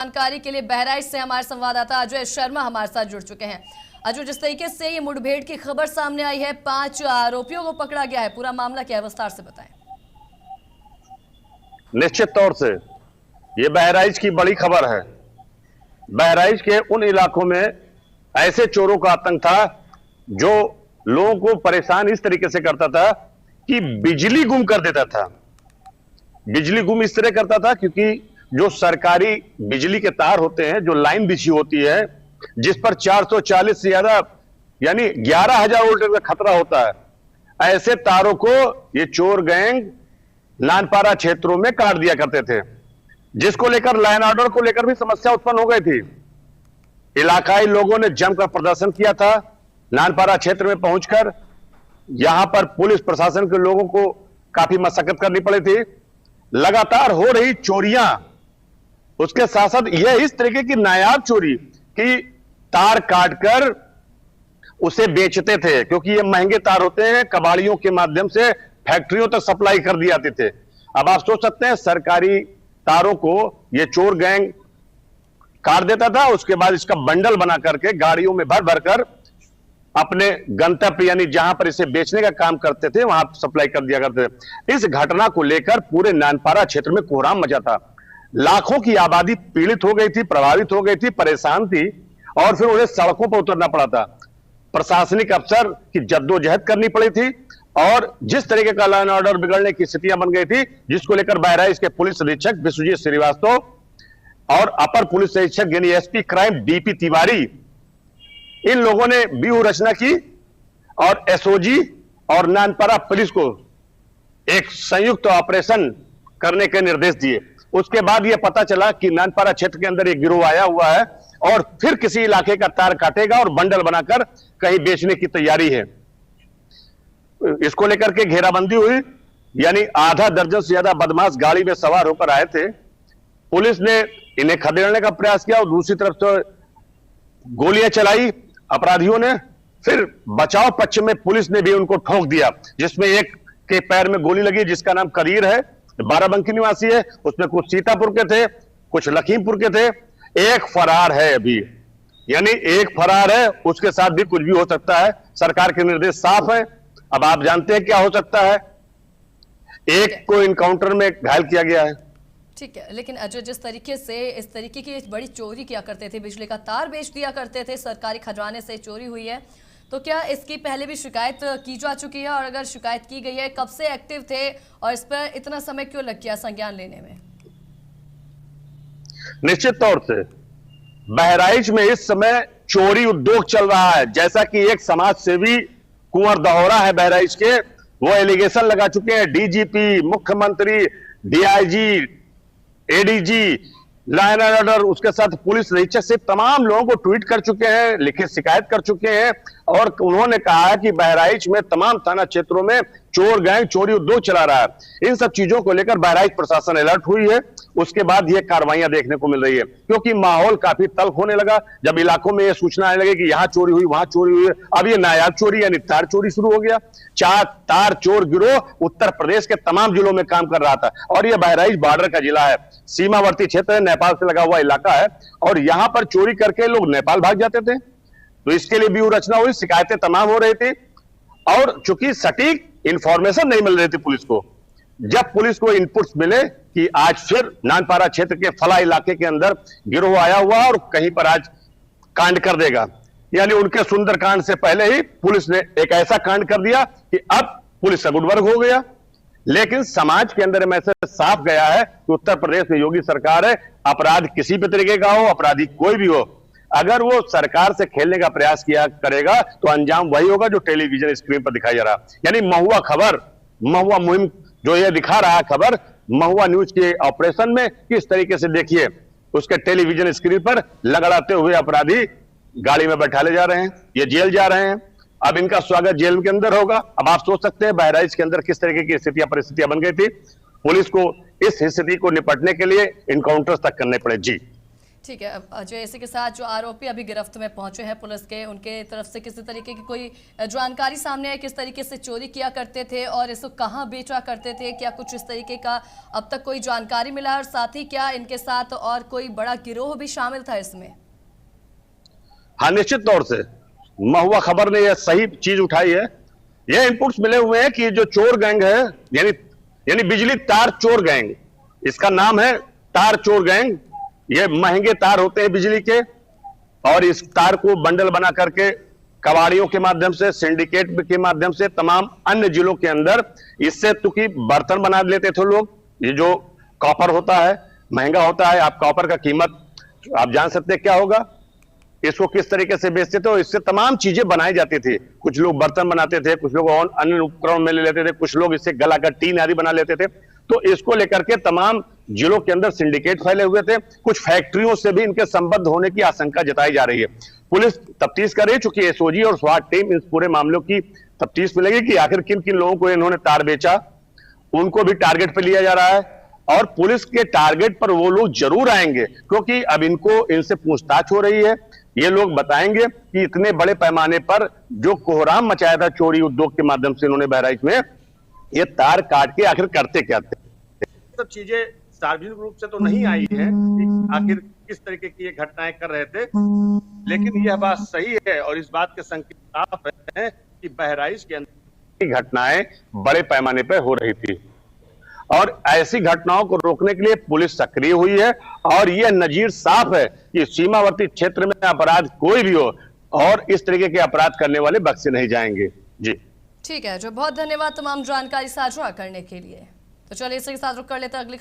जानकारी के लिए बहराइच से हमारे संवाददाता अजय शर्मा हमारे साथ जुड़ चुके हैं। अजय, जिस तरीके से ये मुठभेड़ की खबर सामने आई है, 5 आरोपियों को पकड़ा गया है, पूरा मामला क्या है, विस्तार से बताएं। निश्चित तौर से ये बहराइच की बड़ी खबर है। बहराइच के उन इलाकों में ऐसे चोरों का आतंक था जो लोगों को परेशान इस तरीके से करता था कि बिजली गुम कर देता था। बिजली गुम इस तरह करता था क्योंकि जो सरकारी बिजली के तार होते हैं, जो लाइन बिछी होती है, जिस पर 440 से ज्यादा यानी 11,000 वोल्ट का खतरा होता है, ऐसे तारों को ये चोर गैंग नानपारा क्षेत्रों में काट दिया करते थे, जिसको लेकर लाइन ऑर्डर को लेकर भी समस्या उत्पन्न हो गई थी। इलाकाई लोगों ने जमकर प्रदर्शन किया था। नानपारा क्षेत्र में पहुंचकर यहां पर पुलिस प्रशासन के लोगों को काफी मशक्कत करनी पड़ी थी। लगातार हो रही चोरियां, उसके साथ साथ यह इस तरीके की नायाब चोरी कि तार काटकर उसे बेचते थे, क्योंकि ये महंगे तार होते हैं, कबाड़ियों के माध्यम से फैक्ट्रियों तक सप्लाई कर दी जाते थे। अब आप सोच सकते हैं, सरकारी तारों को ये चोर गैंग काट देता था, उसके बाद इसका बंडल बना करके गाड़ियों में भर भरकर अपने गंतव्य यानी जहां पर इसे बेचने का काम करते थे वहां सप्लाई कर दिया करते थे। इस घटना को लेकर पूरे नानपारा क्षेत्र में कोहराम मचा था। लाखों की आबादी पीड़ित हो गई थी, प्रभावित हो गई थी, परेशान थी और फिर उन्हें सड़कों पर उतरना पड़ा था। प्रशासनिक अफसर की जद्दोजहद करनी पड़ी थी और जिस तरीके का लॉ एंड ऑर्डर बिगड़ने की स्थितियां बन गई थी, जिसको लेकर बहराइच के पुलिस अधीक्षक विश्वजीत श्रीवास्तव और अपर पुलिस अधीक्षक यानी एसपी क्राइम डीपी तिवारी, इन लोगों ने व्यूह रचना की और एसओजी और नानपारा पुलिस को एक संयुक्त ऑपरेशन करने के निर्देश दिए। उसके बाद यह पता चला कि नानपारा क्षेत्र के अंदर एक गिरोह आया हुआ है और फिर किसी इलाके का तार काटेगा और बंडल बनाकर कहीं बेचने की तैयारी है। इसको लेकर के घेराबंदी हुई, यानी आधा दर्जन से ज्यादा बदमाश गाड़ी में सवार होकर आए थे। पुलिस ने इन्हें खदेड़ने का प्रयास किया और दूसरी तरफ से गोलियां चलाई अपराधियों ने। फिर बचाव पक्ष में पुलिस ने भी उनको ठोक दिया, जिसमें एक के पैर में गोली लगी, जिसका नाम कदीर है, बाराबंकी निवासी है। उसमें कुछ सीतापुर के थे, कुछ लखीमपुर के थे, एक फरार है अभी, यानी एक फरार है, उसके साथ भी कुछ भी हो सकता है। सरकार के निर्देश साफ है। अब आप जानते हैं क्या हो सकता है। एक को इनकाउंटर में घायल किया गया है। ठीक है, लेकिन अजय, जिस तरीके से इस तरीके की बड़ी चोरी किया करते थे, बिजली का तार बेच दिया करते थे, सरकारी खजाने से चोरी हुई है, तो क्या इसकी पहले भी शिकायत की जा चुकी है? और अगर शिकायत की गई है, कब से एक्टिव थे और इस पर इतना समय क्यों लग गया संज्ञान लेने में? निश्चित तौर से बहराइच में इस समय चोरी उद्योग चल रहा है। जैसा कि एक समाज सेवी कुंवर दहोरा है बहराइच के, वो एलिगेशन लगा चुके हैं डीजीपी, मुख्यमंत्री, DIG, ADG, law and order, उसके साथ पुलिस अधीक्षक से तमाम लोगों को ट्वीट कर चुके हैं, लिखित शिकायत कर चुके हैं और उन्होंने कहा है कि बहराइच में तमाम थाना क्षेत्रों में चोर गैंग चोरी उद्योग चला रहा है। इन सब चीजों को लेकर बहराइच प्रशासन अलर्ट हुई है। उसके बाद ये कार्रवाइयां देखने को मिल रही है, क्योंकि माहौल काफी तल्ख होने लगा। जब इलाकों में ये सूचना आने लगी कि यहां चोरी हुई, वहां चोरी हुई, अब ये नायाब चोरी यानी तार चोरी शुरू हो गया। तार चोर गिरोह उत्तर प्रदेश के तमाम जिलों में काम कर रहा था और यह बहराइच बॉर्डर का जिला है, सीमावर्ती क्षेत्र है, नेपाल से लगा हुआ इलाका है और यहां पर चोरी करके लोग नेपाल भाग जाते थे। तो इसके लिए व्यूह रचना हुई, शिकायतें तमाम हो रही थी और चूंकि सटीक इंफॉर्मेशन नहीं मिल रही थी पुलिस को, जब पुलिस को इनपुट्स मिले कि आज फिर नानपारा क्षेत्र के फला इलाके के अंदर गिरोह आया हुआ और कहीं पर आज कांड कर देगा, यानी उनके सुंदरकांड से पहले ही पुलिस ने एक ऐसा कांड कर दिया कि अब पुलिस का गुडवर्क हो गया। लेकिन समाज के अंदर मैसेज साफ गया है कि उत्तर प्रदेश में योगी सरकार है। अपराध किसी भी तरीके का हो, अपराधी कोई भी हो, अगर वो सरकार से खेलने का प्रयास किया करेगा तो अंजाम वही होगा जो टेलीविजन स्क्रीन पर दिखाई जा रहा। यानी महुआ खबर, महुआ मुहिम जो ये दिखा रहा है खबर, महुआ न्यूज के ऑपरेशन में किस तरीके से देखिए उसके टेलीविजन स्क्रीन पर लगड़ाते हुए अपराधी गाड़ी में बैठा ले जा रहे हैं, ये जेल जा रहे हैं। अब इनका स्वागत जेल के अंदर होगा। अब आप सोच सकते हैं बहराइच के अंदर किस तरीके की स्थितियां परिस्थितियां बन गई थी। पुलिस को इस स्थिति को निपटने के लिए इनकाउंटर्स तक करने पड़े। जी ठीक है। अब अजय, इसी के साथ जो आरोपी अभी गिरफ्त में पहुंचे हैं पुलिस के, उनके तरफ से किसी तरीके की कोई जानकारी सामने आई, किस तरीके से चोरी किया करते थे और इसको कहां बेचा करते थे, क्या कुछ इस तरीके का अब तक कोई जानकारी मिला, और साथ ही क्या इनके साथ और कोई बड़ा गिरोह भी शामिल था इसमें? हाँ, निश्चित तौर से महुआ खबर ने यह सही चीज उठाई है। यह इनपुट्स मिले हुए हैं कि जो चोर गैंग है, यानी बिजली तार चोर गैंग, इसका नाम है तार चोर गैंग। ये महंगे तार होते हैं बिजली के, और इस तार को बंडल बना करके कबाड़ियों के माध्यम से, सिंडिकेट के माध्यम से तमाम अन्य जिलों के अंदर इससे तुकी बर्तन बना लेते थे लोग। ये जो कॉपर होता है महंगा होता है, आप कॉपर का कीमत आप जान सकते हैं क्या होगा, इसको किस तरीके से बेचते थे, और इससे तमाम चीजें बनाई जाती थी। कुछ लोग बर्तन बनाते थे, कुछ लोग और अन्य उपकरण में ले लेते थे, कुछ लोग इससे गला का टीन आदि बना लेते थे। तो इसको लेकर के तमाम जिलों के अंदर सिंडिकेट फैले हुए थे। कुछ फैक्ट्रियों से भी इनके संबद्ध होने की आशंका जताई जा रही है। पुलिस तफ्तीश कर रही है, चूंकि एसओजी और स्वाट टीम इस पूरे मामलों की तफ्तीश में लगी कि आखिर किन किन लोगों को इन्होंने तार बेचा, उनको भी टारगेट पे लिया जा रहा है। और पुलिस के टारगेट पर वो लोग जरूर आएंगे, क्योंकि अब इनसे पूछताछ हो रही है। ये लोग बताएंगे कि इतने बड़े पैमाने पर जो कोहराम मचाया था चोरी उद्योग के माध्यम से इन्होंने बहराइच में, ये तार काट के आखिर करते क्या थे। सब चीजें सार्वजनिक रूप से तो नहीं आई है कि आखिर किस तरीके की ये घटनाएं कर रहे थे, लेकिन यह बात सही है और इस बात के संकेत साफ है कि बहराइच के अंदर घटनाएं बड़े पैमाने पर हो रही थी, और ऐसी घटनाओं को रोकने के लिए पुलिस सक्रिय हुई है। और यह नजीर साफ है कि सीमावर्ती क्षेत्र में अपराध कोई भी हो, और इस तरीके के अपराध करने वाले बख्शे नहीं जाएंगे। जी ठीक है, जो बहुत धन्यवाद तमाम जानकारी साझा करने के लिए। तो चलिए इसी के साथ रुक कर लेते हैं अगली